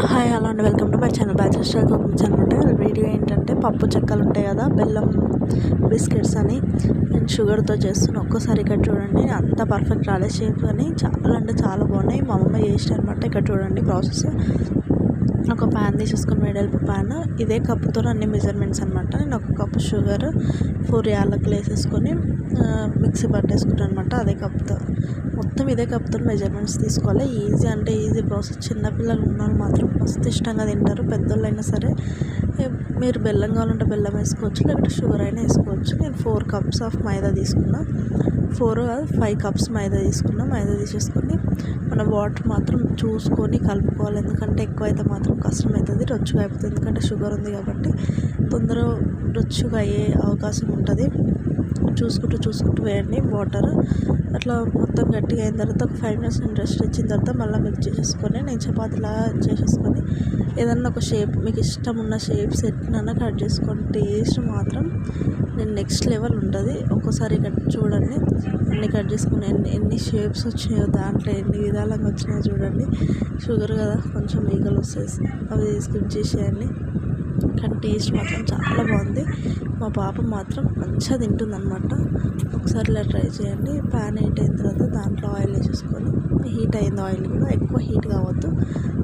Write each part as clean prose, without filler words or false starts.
Hi hello అండి, welcome to my channel bachelor style cookings అనమాట. Video ఏంటంటే పప్పు చెక్కలు ఉంటాయి కదా, బెల్లం బిస్కెట్స్ అని నేను షుగర్తో చేస్తున్నా. ఒక్కసారి ఇక్కడ చూడండి, అంత పర్ఫెక్ట్ రాలేదు షేప్ అని, చాలా అంటే చాలా బాగున్నాయి. మా అమ్మ చేసిన అనమాట. ఇక్కడ చూడండి ప్రాసెస్. ఒక ప్యాన్ తీసేసుకొని వెడల్పు ప్యాన్, ఇదే కప్పుతో అన్ని మెజర్మెంట్స్ అనమాట. నేను ఒక కప్పు షుగర్ 4 యాలకులు వేసేసుకొని మిక్సీ పట్టేసుకుంటాను అనమాట. అదే కప్పుతో మొత్తం ఇదే కప్పుతో మెజర్మెంట్స్ తీసుకోవాలి. ఈజీ అంటే ఈజీ ప్రాసెస్. చిన్నపిల్లలు ఉన్నారు మాత్రం మస్తు ఇష్టంగా తింటారు. పెద్దోళ్ళు అయినా సరే మీరు బెల్లం కావాలంటే బెల్లం వేసుకోవచ్చు, లేకపోతే షుగర్ అయినా వేసుకోవచ్చు. నేను 4 కప్స్ ఆఫ్ మైదా తీసుకున్నా. 4 కాదు 5 కప్స్ మైదా తీసుకున్నా. మైదా తీసేసుకొని మన వాటర్ మాత్రం చూసుకొని కలుపుకోవాలి. ఎందుకంటే ఎక్కువ అయితే మాత్రం కష్టమవుతుంది, రొచ్చుగా అయిపోతుంది. ఎందుకంటే షుగర్ ఉంది కాబట్టి తొందరగా రొచ్చుగా అయ్యే అవకాశం ఉంటుంది. చూసుకుంటూ వేయండి వాటర్. అట్లా మొత్తం గట్టిగా అయిన తర్వాత ఒక 5 మినిట్స్ రెస్ట్ ఇచ్చిన తర్వాత మళ్ళీ మిక్స్ చేసేసుకొని నేను చపాతీలాగా చేసేసుకొని ఏదన్నా ఒక షేప్ మీకు ఇష్టం ఉన్న షేప్స్ ఎట్లన్నా కట్ చేసుకోండి. టేస్ట్ మాత్రం నేను నెక్స్ట్ లెవెల్ ఉంటుంది. ఒక్కోసారి చూడండి అన్ని కట్ చేసుకుని ఎన్ని షేప్స్ వచ్చినాయో, దాంట్లో ఎన్ని విధాలుగా వచ్చినాయో చూడండి. షుగర్ కదా కొంచెం ఈగలు వస్తాయి, అవి స్కిప్ చేసేయండి. కానీ టేస్ట్ మాత్రం చాలా బాగుంది. మా పాప మాత్రం మంచిగా తింటుందన్నమాట. ఒకసారి ఇలా ట్రై చేయండి. ప్యాన్ హీట్ అయిన తర్వాత దాంట్లో ఆయిల్ వేసేసుకొని, హీట్ అయింది ఆయిల్ కూడా, ఎక్కువ హీట్ కావద్దు.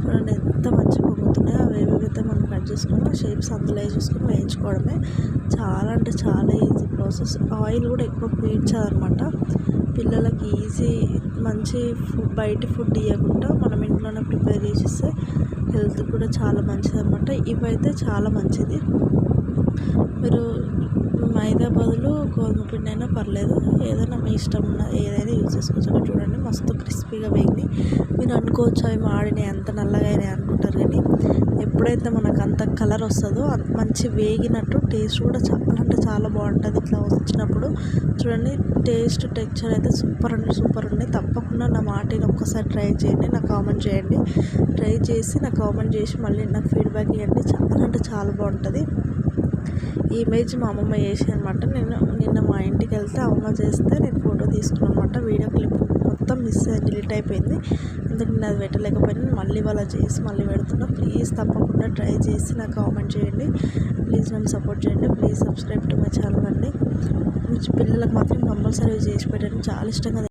చూడండి ఎంత మంచిగా పొంగుతున్నాయో. అవి ఏవైతే మనం కట్ చేసుకుని షేప్స్ అందులో వేసేసుకొని వేయించుకోవడమే. చాలా అంటే చాలా ఈజీ ప్రాసెస్. ఆయిల్ కూడా ఎక్కువ పీల్చదనమాట. పిల్లలకి ఈజీ మంచి బయట ఫుడ్ ఇవ్వకుండా మనం ఇంట్లోనే ప్రిపేర్ చేసిస్తే హెల్త్ కూడా చాలా మంచిది అనమాట. ఇవైతే చాలా మంచిది. మీరు మైదా బదులు గోధుమ పిండి అయినా పర్లేదు, ఏదైనా మీ ఇష్టం ఉన్న ఏదైనా యూజ్ చేసుకోవచ్చు. అక్కడ చూడండి మస్తు క్రిస్పీగా వేగినాయి. మీరు అనుకోవచ్చు అవి మాడినాయి, అంత నల్లగా అయినాయి అనుకుంటారు. కానీ ఎప్పుడైతే మనకు అంత కలర్ వస్తుందో మంచి వేగినట్టు టేస్ట్ కూడా చాలా అంటే చాలా బాగుంటుంది. ఇట్లా వచ్చినప్పుడు చూడండి టేస్ట్ టెక్స్చర్ అయితే సూపర్ అంటే సూపర్ ఉన్నాయి. తప్పకుండా నా మాటని ఒక్కసారి ట్రై చేయండి, నాకు కామెంట్ చేయండి. ట్రై చేసి నాకు కామెంట్ చేసి మళ్ళీ నాకు ఫీడ్బ్యాక్ ఇవ్వండి. చాలా అంటే చాలా బాగుంటుంది. ఈ ఇమేజ్ మా అమ్మమ్మ చేసి అనమాట. నేను నిన్న మా ఇంటికి వెళ్తే అమ్మ చేస్తే నేను ఫోటో తీసుకున్నాను అనమాట. వీడియో క్లిప్ మొత్తం డిలీట్ అయిపోయింది. అందుకు నేను అది పెట్టలేకపోయినా మళ్ళీ వాళ్ళ చేసి మళ్ళీ పెడుతున్నా. ప్లీజ్ తప్పకుండా ట్రై చేసి నాకు కామెంట్ చేయండి. ప్లీజ్ నన్ను సపోర్ట్ చేయండి. Please subscribe to my channel అండి. పిల్లలకు మాత్రం కంపల్సరీ చేసి పెట్టండి. చాలా ఇష్టంగా